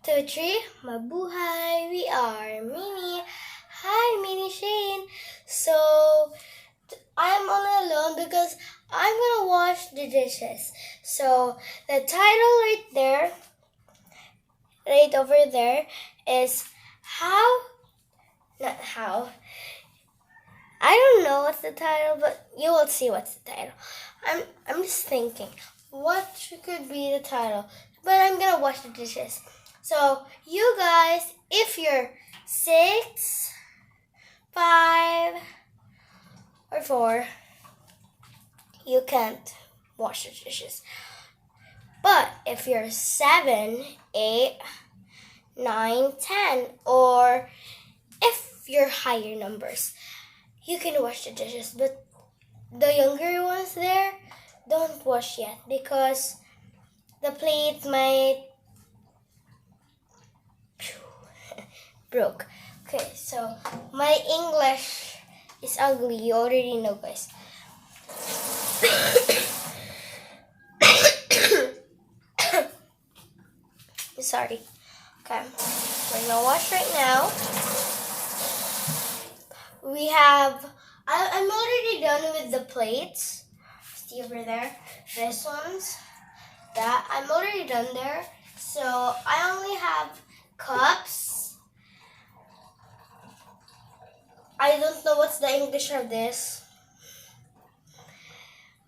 2, 3, mabuhay! We are Mini. Hi, Mini Shane. So, I'm all alone because I'm gonna wash the dishes. So, the title right there, right over there, is not how. I don't know what's the title, but you will see what's the title. I'm just thinking, what could be the title? But I'm gonna wash the dishes. So you guys, if you're 6, 5, or 4, you can't wash the dishes. But if you're 7, 8, 9, 10, or if you're higher numbers, you can wash the dishes. But the younger ones there, don't wash yet because the plate might broke. Okay, so my English is ugly. You already know, guys. Sorry. Okay, we're gonna wash right now. We have. I'm already done with the plates. See over there. This one's. That I'm already done there. So I only have cups. I don't know what's the English of this.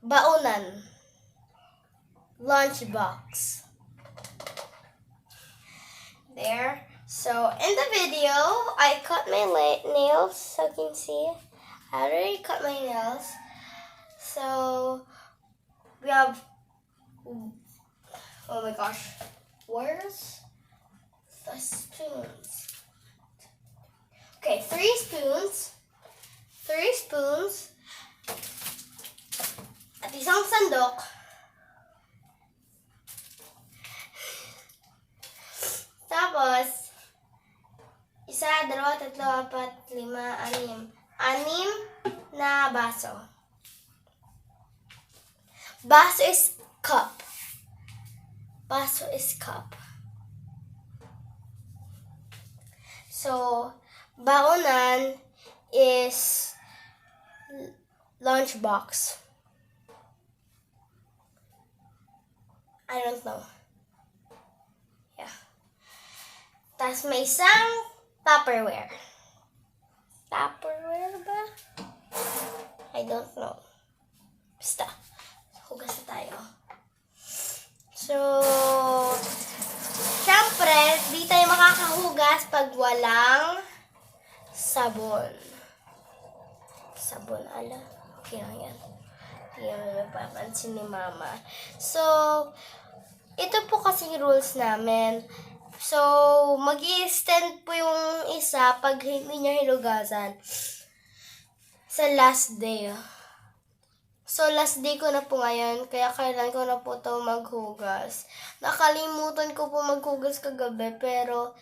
Baonan. Lunchbox. There. So in the video, I cut my nails, so you can see. I already cut my nails. So we have, oh my gosh, where's the spoons? Okay, 3 spoons. 3 spoons. At isang sandok. Tapos, 1, 2, 3, 4, 5, 6. 6 na baso. Baso is cup. Baso is cup. So, baonan is lunchbox. I don't know. Yeah. Tapos may isang Tupperware. Tupperware ba? I don't know. Basta. Hugas na tayo. So, syempre, di tayo makakahugas pag walang sabon. Sabon, ala. Okay lang yan. Hindi naman mapapansin ni Mama. So, ito po kasing rules namin. So, mag-i-extend po yung isa pag hindi niya hinugasan sa last day. So, last day ko na po ngayon, kaya kailan ko na po ito maghugas. Nakalimutan ko po maghugas kagabi, pero,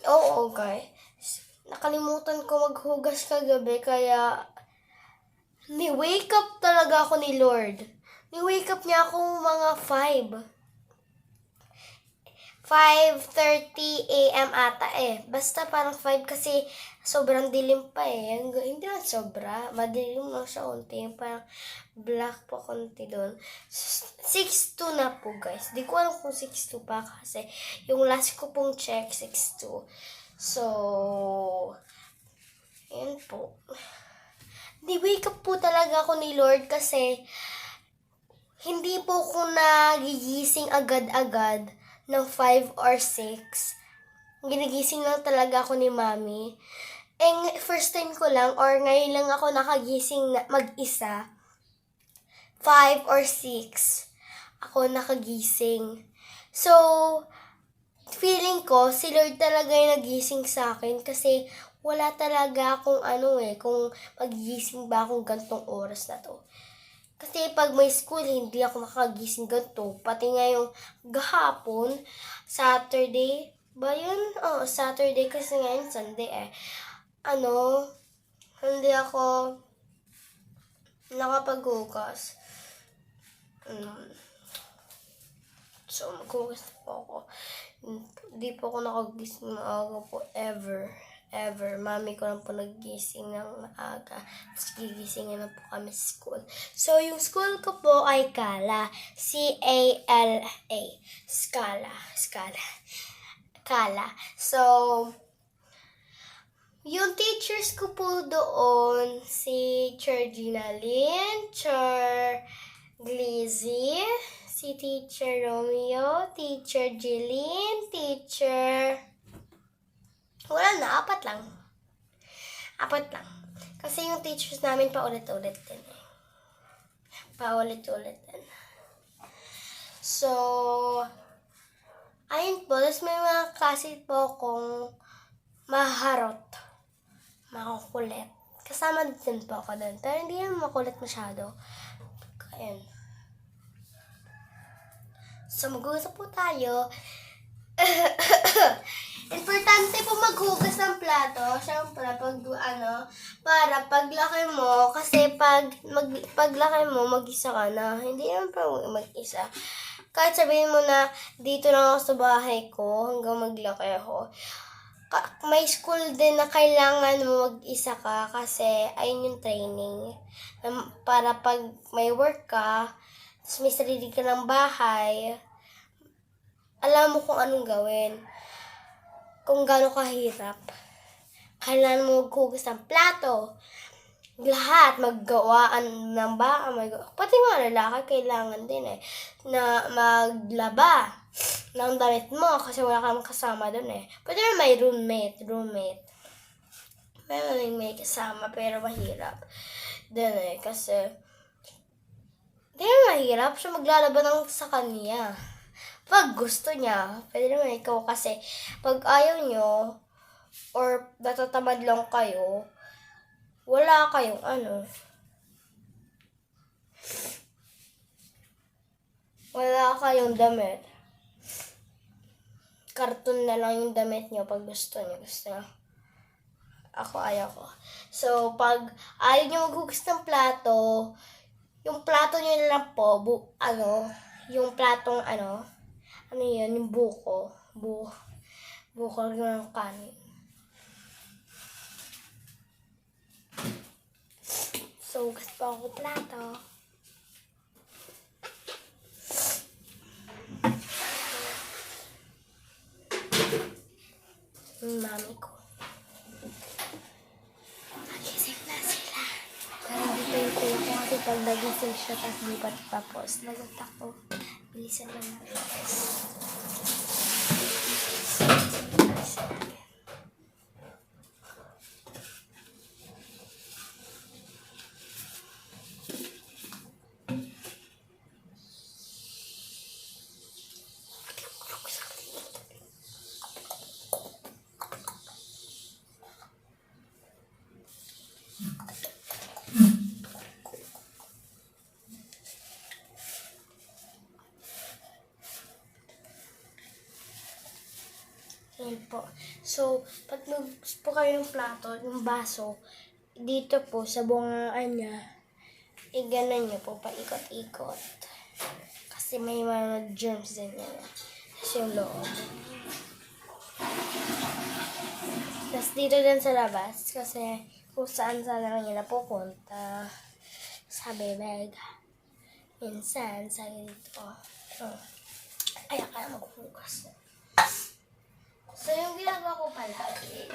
oo, guys. Nakalimutan ko maghugas kagabi, kaya, ni-wake up talaga ako ni Lord. Ni-wake up niya ako mga 5:30 a.m. ata eh. Basta parang 5 kasi sobrang dilim pa eh. Hindi lang sobra. Madilim lang siya konti. Parang black pa konti doon. 6:02 na po, guys. Di ko alam kung 6:02 pa kasi yung last ko pong check 6:02. So, yun po. Di-wake up po talaga ako ni Lord kasi hindi po ko nagigising agad-agad ng 5 or 6. Ginigising lang talaga ako ni Mami. First time ko lang or ngayon lang ako nakagising mag-isa. 5 or 6 ako nakagising. So, feeling ko si Lord talaga yung nagising sa akin kasi wala talaga akong kung magigising ba akong gantong oras na to. Kasi pag may school, hindi ako makagising ganito. Pati ngayong gahapon, Saturday, ba yun? Oo, Saturday kasi ngayon Sunday eh. Hindi ako nakapaghugas. So, maghugas po ako. Hindi po ako nakagising maaga po, ever. Mami ko lang po nagising ng maaga. Tapos gigisingin na po kami sa school. So, yung school ko po ay Kala. C-A-L-A. Kala. So, yung teachers ko po doon, si Teacher Gina Lynn, Teacher Glizzy, si Teacher Romeo, Teacher Jeline, Teacher... Wala na, 4 lang. 4 lang. Kasi yung teachers namin paulit-ulit din eh. Paulit-ulit din. So, ayun po. Tapos may mga klase po kung maharot. Makukulit. Kasama din po ako doon. Pero hindi naman makulit masyado. Ayun. So, mag-uusap po tayo. Importante po maghugas ng plato. Siyempre, para paglaki mo, kasi paglaki mo, mag-isa ka na. Hindi naman pa mag-isa. Kahit sabihin mo na, dito lang ako sa bahay ko, hanggang maglaki ako. May school din na kailangan mo mag-isa ka, kasi ayun yung training. Para pag may work ka, tapos may sarili ka ng bahay, alam mo kung anong gawin. Kung gaano kahirap. Kailangan mo maghugas ng plato. Lahat, maggawaan ng bahay. Pati mga lalaki, kailangan din eh. Na maglaba ng damit mo kasi wala kang kasama dun eh. Pwede na may roommate. May kasama pero mahirap. Dun eh, kasi di na mahirap siya maglalaba ng sa kanya. Pag gusto niya, pwede naman ikaw kasi pag ayaw nyo or natatamad lang kayo, wala kayong wala kayong damit. Karton na lang yung damit nyo pag gusto nyo. Ako ayaw ko. So, pag ayaw nyo maghugas ng plato, yung plato nyo na lang po, yung platong yung buko ng kanin. So, hugas pa ako plato. Mami ko. Nagising na sila. Pero dito yung kuya ko kasi pag nagising siya tapos di pa tapos. Lagot ako. Bilisan lang natin. Ayan po. So, pag naghugas po kayo ng plato, yung baso, dito po sa bungaan niya, iganan niyo po, paikot-ikot. Kasi may mga germs din yan. Kasi yung loob. Tapos dito din sa labas, kasi kung saan lang nila pupunta. Sa bebeg. Minsan, sa dito. Ay, kaya maghugas. So, yung ginagawa ko palagi,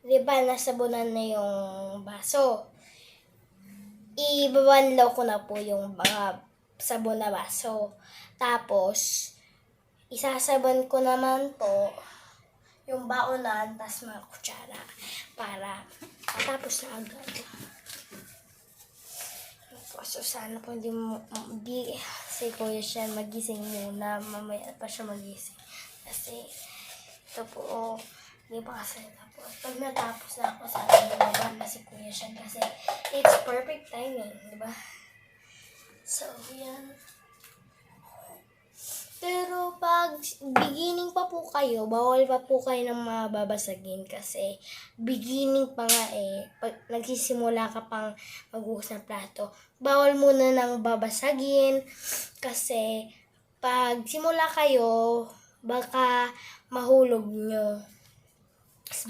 di ba, nasabunan na yung baso. Ibabanlaw ko na po yung mga sabon na baso. Tapos, isasabon ko naman po yung baonan, tas mga kutsara, para matapos na agad. So, sana po hindi si Kuya siya magising muna. Mamaya pa siya magising. Kasi, ito po, hindi pa kasi natapos. Pag natapos na ako, sana lumaba na si Kuya siya. Kasi, it's perfect timing, di ba? So, yan. Pero pag beginning pa po kayo, bawal pa po kayo ng mababasagin kasi beginning pa nga eh. Pag nagsisimula ka pang maghugas ng plato, bawal muna nang babasagin kasi pag simula kayo, baka mahulog nyo.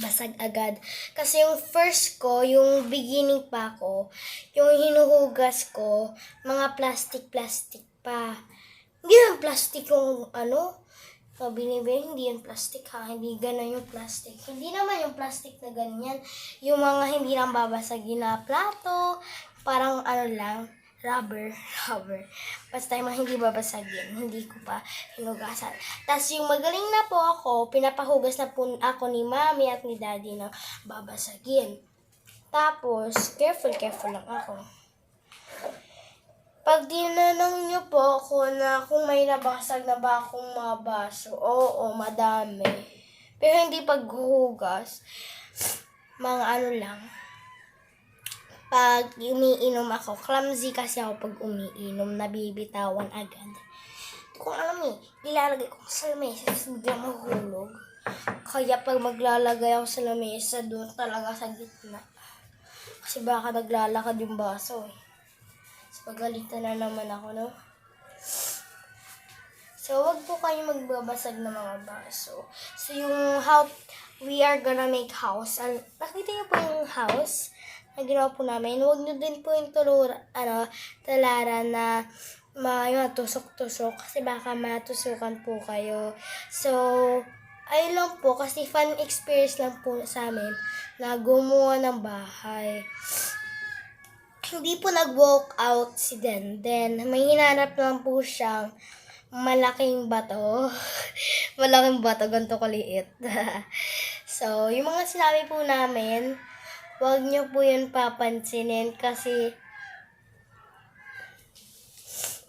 Basag agad. Kasi yung first ko, yung beginning pa ko, yung hinuhugas ko, mga plastic pa. Hindi yan plastic yung binibili, hindi yan plastic ha, hindi ganun yung plastic. Hindi naman yung plastic na ganyan. Yung mga hindi lang babasagin na plato, parang lang, rubber. Basta yung mga hindi babasagin, hindi ko pa hinugasan. Tapos yung magaling na po ako, pinapahugas na po ako ni mami at ni daddy ng babasagin. Tapos, careful lang ako. Pag tinanong niyo po ako na kung may nabasag na ba akong mga baso, oo, madami. Pero hindi paghuhugas, mga lang. Pag umiinom ako, clumsy kasi ako pag umiinom, nabibitawan agad. Hindi ko alam ilalagay ko sa lamesa, biglang mahulog. Kaya pag maglalagay ako sa lamesa, doon talaga sa gitna. Kasi baka naglalakad yung baso Pagalitan na naman ako, no? So, wag po kayo magbabasag ng mga baso. So, yung how we are gonna make house. Nakita niyo po yung house na ginawa po namin. Wag niyo din po yung talaran na yung tusok-tusok kasi baka matusukan po kayo. So, ayun lang po kasi fun experience lang po sa amin na gumawa ng bahay. Hindi po nag-walk out si Denden. May hinanap lang po siyang malaking bato. Malaking bato, ganito kaliit. So, yung mga sinabi po namin, huwag niyo po yun papansinin kasi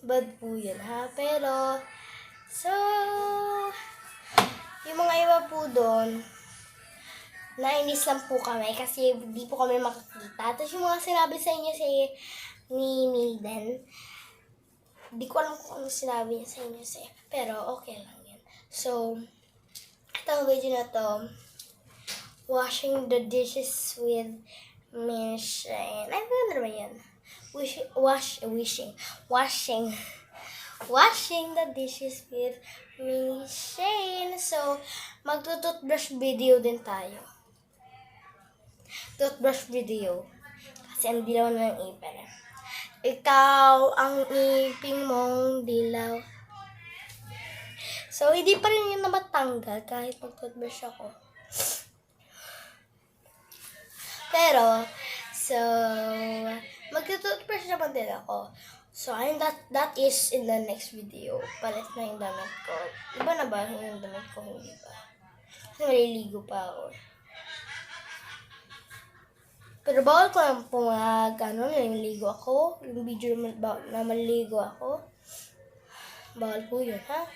bad po yun, ha? Pero, so, yung mga iba po doon, nainis lang po kami kasi hindi po kami makakita. Tapos yung mga sinabi sa inyo ni Maiden, hindi ko alam kung ano sinabi niya sa inyo pero okay lang yan. So, itong video na to, washing the dishes with machine. Ay, ano naman yan? Washing the dishes with machine. So, magtututbrush video din tayo. Toothbrush video. Kasi ang dilaw na ng ipin. Ikaw, ang ipin mong dilaw. So, hindi pa rin yun na matanggal kahit mag-toothbrush ako. Pero, so, mag-toothbrush naman din ako. So, that is in the next video. Palit na yung damit ko. Iba na ba yung damit ko? Hindi ba? Kasi maliligo pa ako. Pero bawal ko lang po naliligo ako. Yung video na maliligo ako. Bawal po yun, ha?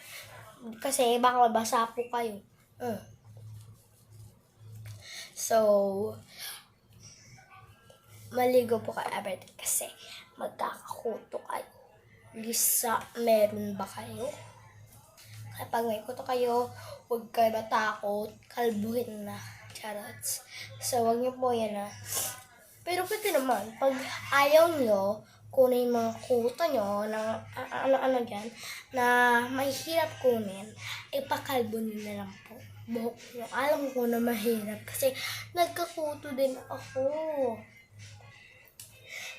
Kasi baka mabasa po kayo. So, maligo po kayo everyday kasi magkakakuto kayo. Lisa, meron ba kayo? Kapag may kuto kayo, huwag kayo matakot. Kalbuhin na. Charots. So, wag niyo po yan Pero pwede naman, pag ayaw nyo, kunin mga kuto nyo, na dyan, na mahirap kunin, ipakalbo nyo na lang po. Buhok nyo. Alam ko na mahirap kasi nagkakuto din ako.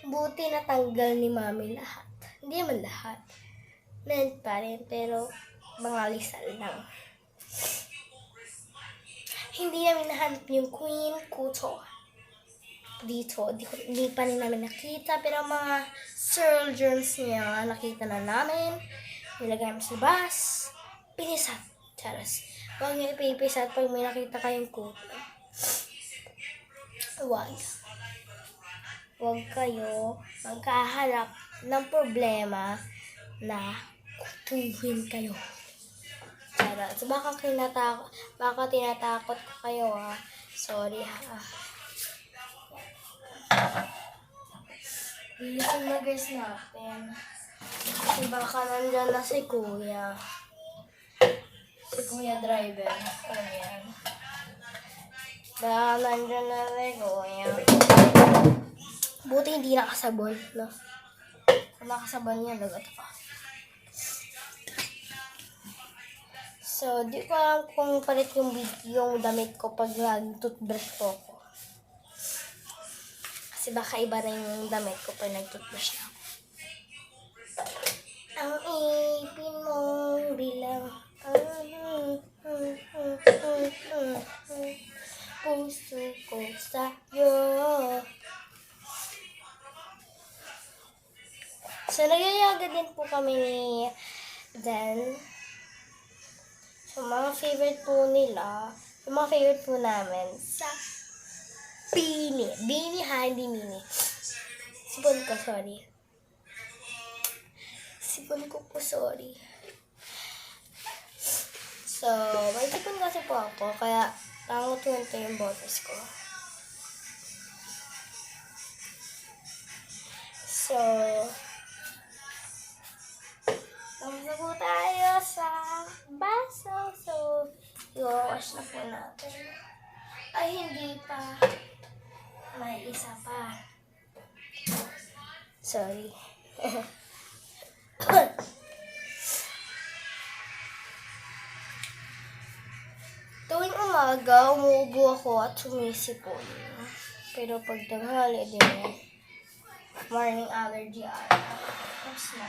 Buti natanggal ni mami lahat. Hindi naman lahat. Meron pa rin, pero mga lisal lang. Hindi namin nahanap yung Queen Kuto. Dito, hindi pa rin namin nakita. Pero mga surgeons niya, nakita na namin. Nilagay mo sa bus. Pinisat. Charas. Huwag niyo ipipisat pag may nakita kayong kuto. Huwag kayo magkaharap ng problema na kutuhin kayo. So, baka tinatakot ko kayo Sorry Bilisan na guys natin. Kasi baka nandyan na si kuya. Si Kuya Driver. Ayan. Baka nandyan na si Kuya. Buti hindi nakasabon, no? Kung nakasabon niya, lagot pa. So, di ko alam kung palit yung damit ko pag nag-toothbrush po ako. Kasi baka iba na yung damit ko pag nag-toothbrush na ako. Ang ipin mong bilang puso ko sa'yo. So, nagyayaga din po kami ni Dan. So, mga favorite po nila, yung mga favorite po namin, sa Bini. Bini ha, hindi Mini. Sipon ko, sorry. Sipon ko po, sorry. So, may sipon kasi po ako, kaya tango-tunto yung boses ko. So, tapos po tayo sa baso. So, i-wash na po natin. Ay, hindi pa. May isa pa. Sorry. Tuwing umaga, umuubo ako at sumisipon. Pero pag tanghali din, morning allergy ata. Tapos na.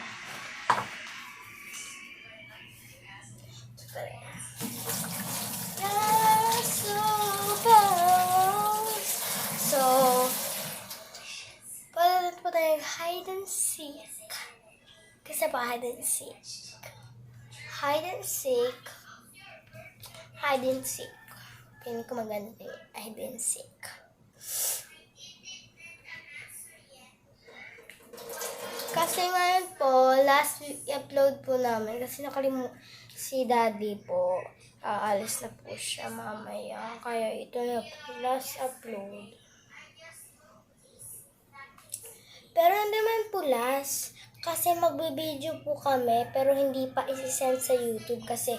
So, pwede po tayong hide and seek. Kasi pa hide and seek. Hide and seek. Hide and seek. Piling ko maganda yung hide and seek. Kasi ngayon po, last week upload po namin. Kasi si Daddy po, aalis na po siya mamaya. Kaya ito na po, last upload. Pero hindi man po last. Kasi magbe-video po kami, pero hindi pa isi-send sa YouTube kasi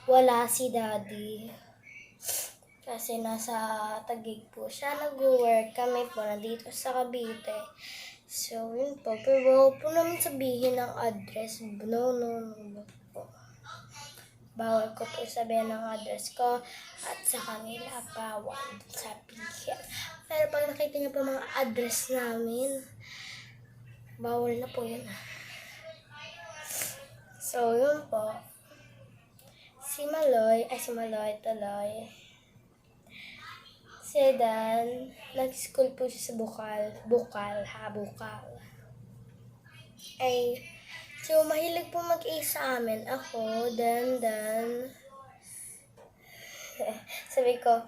wala si Daddy. Kasi nasa Taguig po siya nag-work. Kami po nandito sa Cavite. So, yun po. Pero po namin sabihin ang address. No po. Bawal ko po sabihin ang address ko at sa kanila bawal sabihin. Pero pag nakita niyo po mga address namin, bawal na po yun. So, yun po. Si Maloy, tuloy. Si Dan, nag-school po siya sa Bukal. Ay, so, mahilig po mag-A sa amin. Ako, Dan. Sabi ko,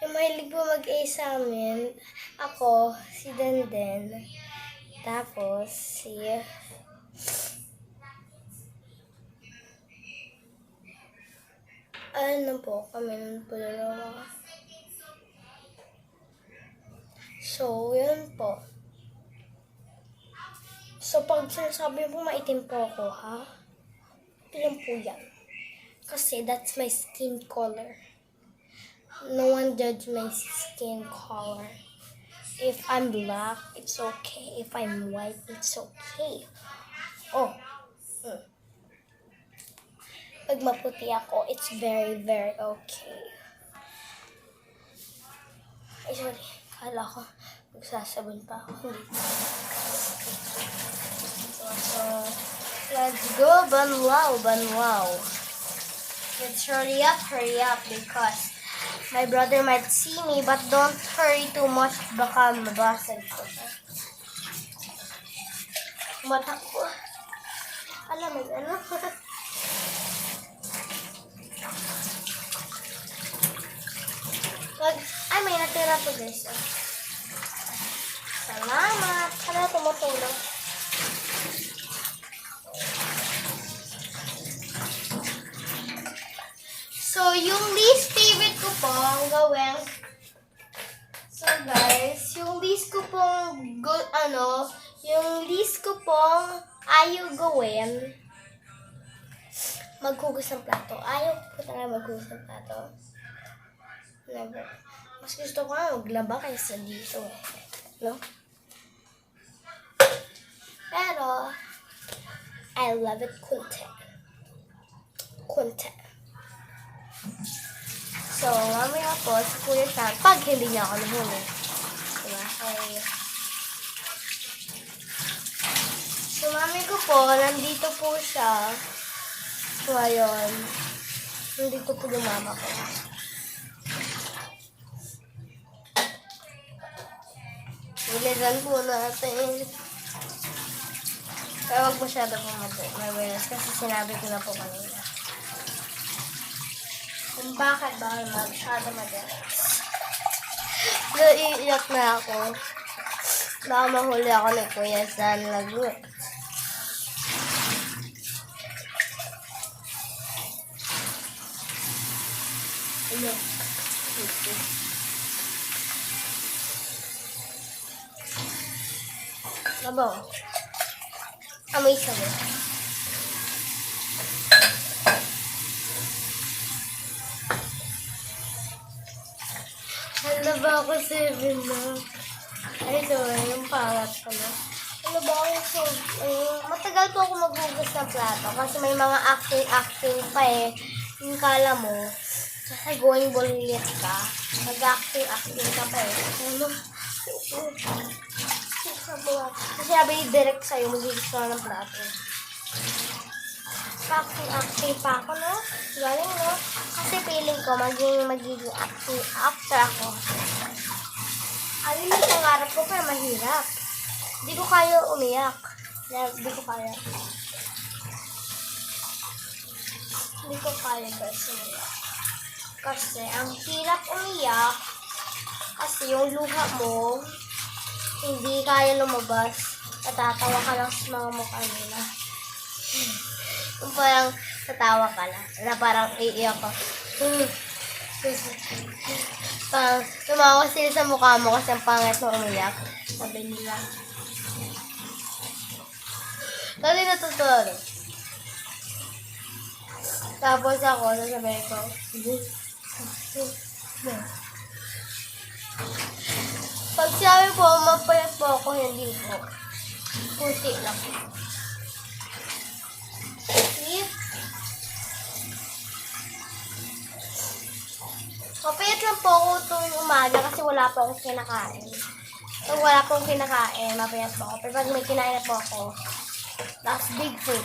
yung mahilig po mag-A sa amin, ako, si Dan. Tapos, ano po, kami nun po dalawa. So, yun po. So, pag sinasabi po maitim po ako, ha? Ito lang po yan. Kasi that's my skin color. No one judge my skin color. If I'm black, it's okay. If I'm white, it's okay. Oh. Pag maputi ako, it's very, very okay. Ay, sorry. Kala ko, magsasabon pa ako. So, let's go, Banwao. Let's hurry up, because my brother might see me, but don't hurry too much, baka mabasag ko. Mata ko. Alam mo, ano? Ay, may natira po guys. Salamat. Sana tumutulong. So, yung least favorite ko po ang gawin. So, guys, yung least ko pong ayaw gawin, maghugas ng plato. Ayaw ko talaga maghugas ng plato. Never. Mas gusto ko nga maglaba kaysa dito eh. No? Pero, I love it kunti. Kunti. So, mamaya po, si Kuya Sam, pag hindi niya ako nahuli. Diba? Okay. So, mami ko po, nandito po siya. Ngayon, nandito po yung mama ko. Bilisan po natin. Pero wag masyado po mabilas kasi sinabi ko na po kanina. Kung bakit ba masyado mabilas. Naiiyak na ako. Baka mahuli ako ni Kuya San Lagut. Ano? Sabaw. Amoy sabaw. Ano ba ako 7 na? Ay, sorry. Yung pangat ko na. Ano ba ako matagal po ako maghugas ng plato kasi may mga acting pa eh. Yung kala mo, kasi going bulilit ka. Mag-acting ka pa eh. Ano? Kasi sabi direct sa'yo, magiging ka ng plato. Acting pa ako, no? Galing, no? Kasi feeling ko, magiging actor ako. Alin yung pangarap ko, pero mahirap. Hindi ko kaya umiyak. Hindi ko kaya. Hindi ko kaya guys umiyak. Kasi ang hirap umiyak, kasi yung luha mo, hindi kaya lumabas. Natatawa ka lang sa mga mukha nila. Yung parang tatawa ka lang. Na parang iiyak ka. Parang tumawa sila sa mukha mo kasi ang pangit mo umiyak. Sabi nila. Kasi natutuwa. Tapos ako, sasabihin ko. Pag sabi po, mapayat po ako, hindi po. Puti lang. See? Mapayat lang po ako tuwing umaga kasi wala po akong kinakain. Pag wala po akong kinakain, mapayat po ako. Pero pag may kinain na po ako, that's big food.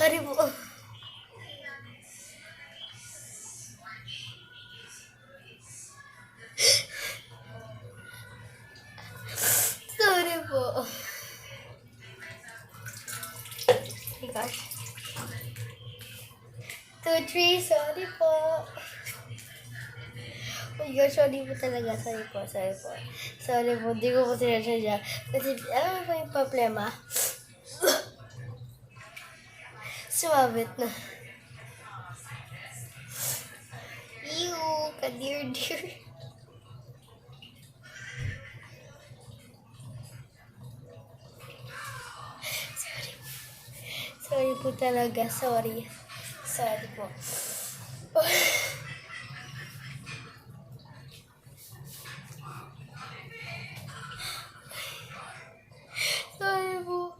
Sorry po. Sorry po. Oh my gosh. 2, 3, sorry po. Oh my gosh, sorry po talaga. Sorry po. Sorry po, di ko po sinasadya. Kasi, alam mo ba yung problema? Sumabit na. Ew, kadir-dir. Sorry po talaga, sorry. Sorry po. Sorry po.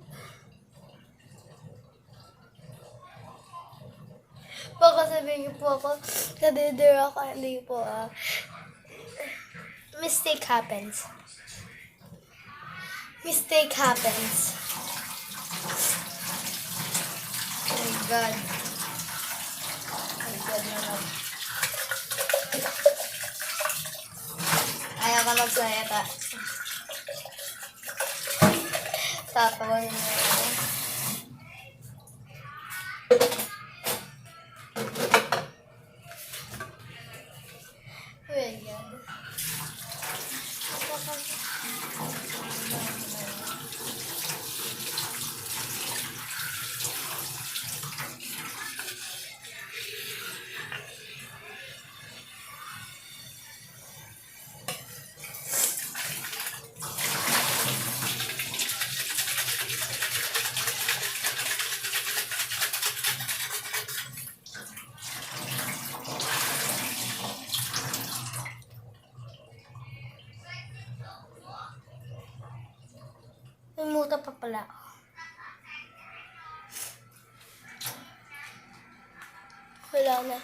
Baka sabihin niyo po ako, nadidir ako, hindi po mistake happens. Mistake happens. Oh my God. Oh my God naman. Ayaw ka magsalita. Tatawan mo. Oh my God. pa pala. Wala na.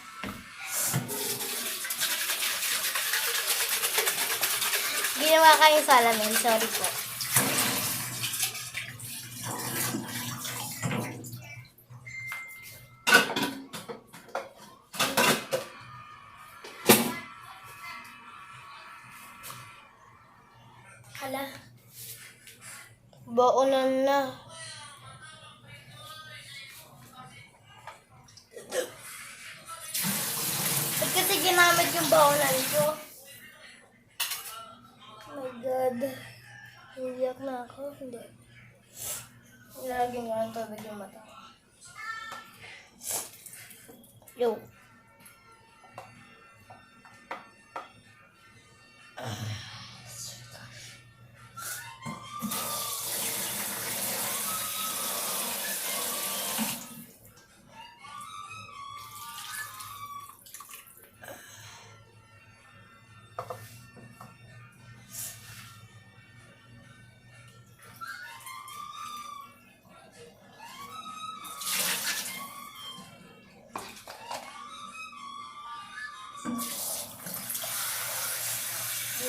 Ginawa kayong salamin. Sorry po. Hala. Baonan na. Ba't kasi ginamit yung baonan ko? Oh my God. Iiyak na ako. Hindi. Nilagyan ko ng tubig yung mata ko. Yo.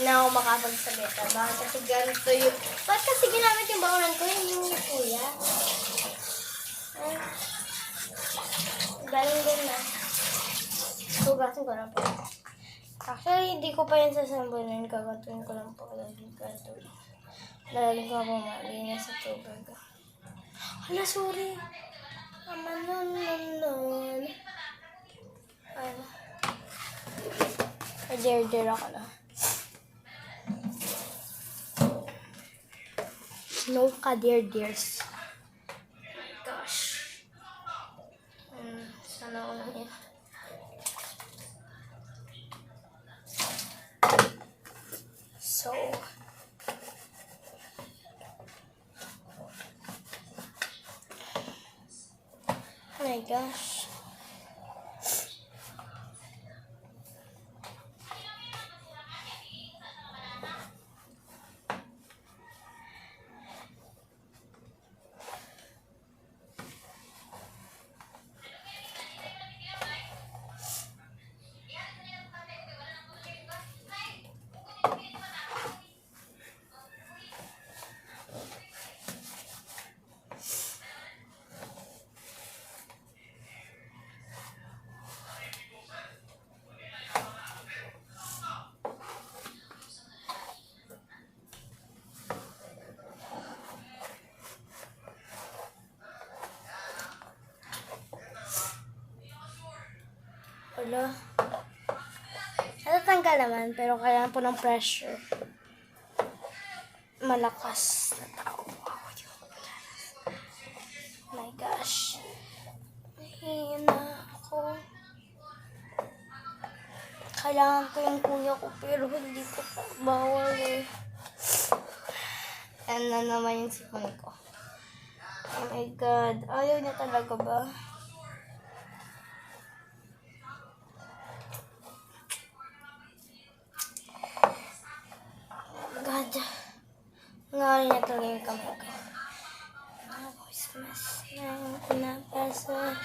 Hindi na ako makapagsalita. Bakit kasi ganito yung... Bakit kasi ginamit yung baonan ko? Hindi yung kuya. Galing din na. Tugasin ko lang po. Actually, hindi ko pa yan sasambunin. Kagatuin ko lang po. Lalagyan ko po malinis sa tubig. Hala, sorry. Amanon. Ano? Kadir-dir ako na. No kadir-dirs. Gosh. Sana ako na yan. So, oh my gosh. Wala. Natatanggal naman, pero kailangan po ng pressure. Malakas na tao. Oh my gosh. Mahina ako. Kailangan ko yung kuya ko, pero hindi ko pa. Bawal eh. Yan na naman yung sipon ko. Oh my God. Ayaw niya talaga ba? God. Ngayon niya talaga yung kamay ko. Christmas na pinapasa.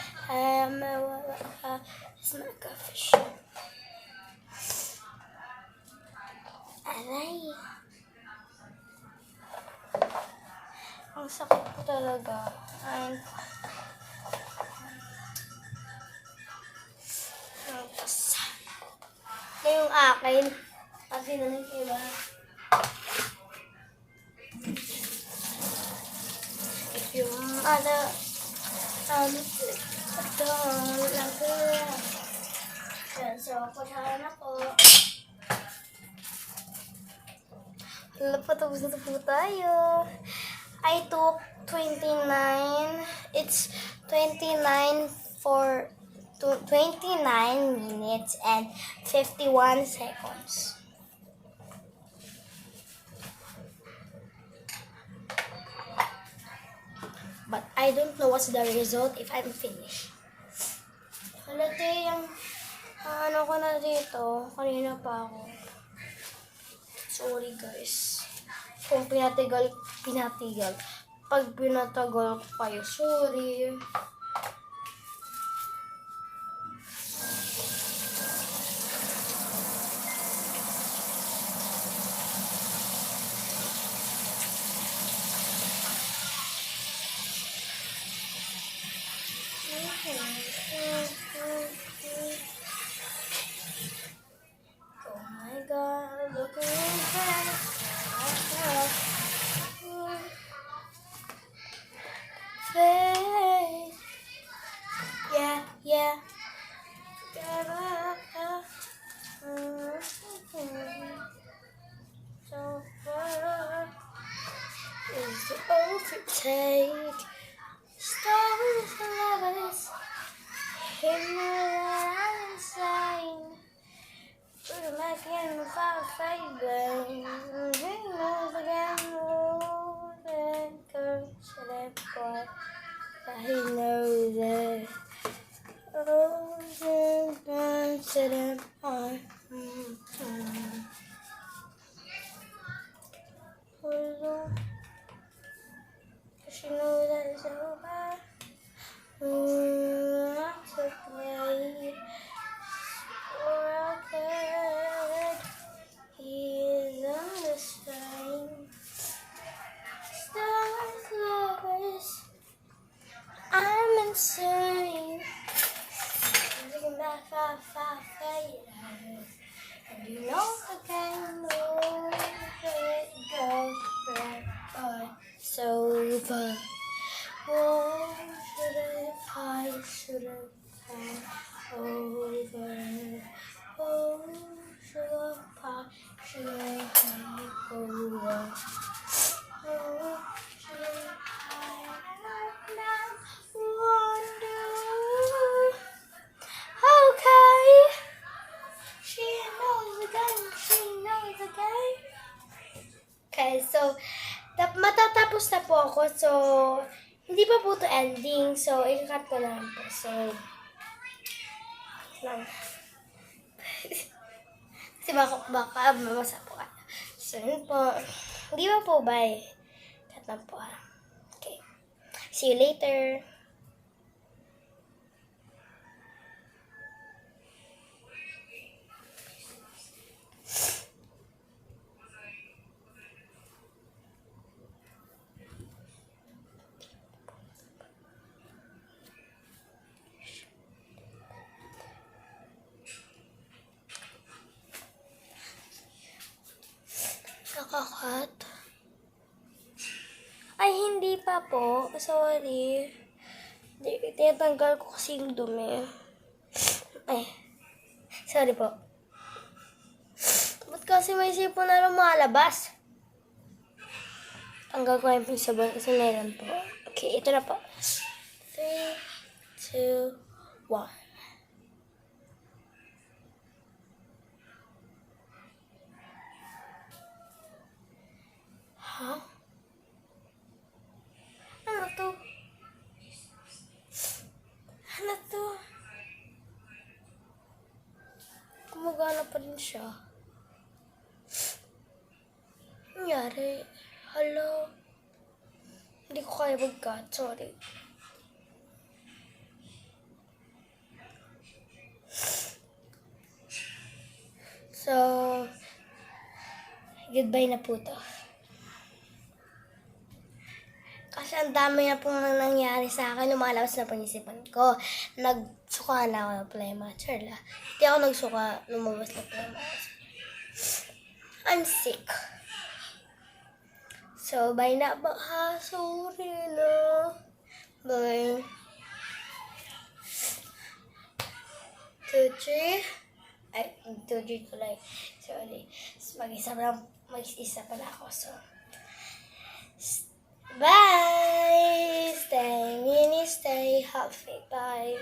Mawala ka. Smack a fish. Aray. Ang sakit ko talaga. Ay. Ito yung akin. Kasi naman iba. Yung ano, ito, lago. So, pasahan ako. Hala pa, tapos na po tayo. I took 29. It's 29 minutes and 51 seconds. But I don't know what's the result if I'm finished. Halate yung ano ko na dito. Kanina pa ako. Sorry guys. Kung pinatigal. pag pinatagal ko kayo. Sorry. Oh my God, look at that. Face. Yeah, yeah. So far is the overtake. Stories of lovers. Him that I'm insane. Put back in the firefight, babe. He knows again, Lord, that girl said that boy. But he knows that. Oh, that girl said that boy. She knows that it's over. Not to play. Or I could. He is on the strain. Stars, lovers. I'm insane. Looking back, fade. And you know I can't move it. Go, boy, so far. Oh, should have over. Oh, should have over. Oh, should I now wonder? Okay, she knows the game. Okay, so matatapos na po ako. So, hindi pa po to ending. So, i-cut ko lang po. So, lang. Kasi baka mamasa po kayo. So, yun po. Hindi pa po, bye. Cut lang po. Okay. See you later. Nakakat. Ay, hindi pa po. Sorry. Tinatanggal ko kasi yung dumi. Ay. Sorry po. Ba't kasi may sipon na lumalabas? Tanggal ko yung sabon kasi meron po. Okay, ito na po. 3, 2, 1. Huh? Ano to? Ano to? Gumagana pa rin siya. Nangyari? Hello? Hindi ko kaya mag-cut. Sorry. So, goodbye na po to. Kasi ang dami na pong nangyari sa akin. Lumalabas na panisipan ko. Nagsuka na ako ng plema. Charla. Hindi ako nagsuka. Lumabas na plema. I'm sick. So, bye na ba? Ha? Sorry na. Bye. 2, 3. Ay, 2, 3 tuloy. Sorry. Mag-isa pala ako. So, bye! Stay healthy. Bye!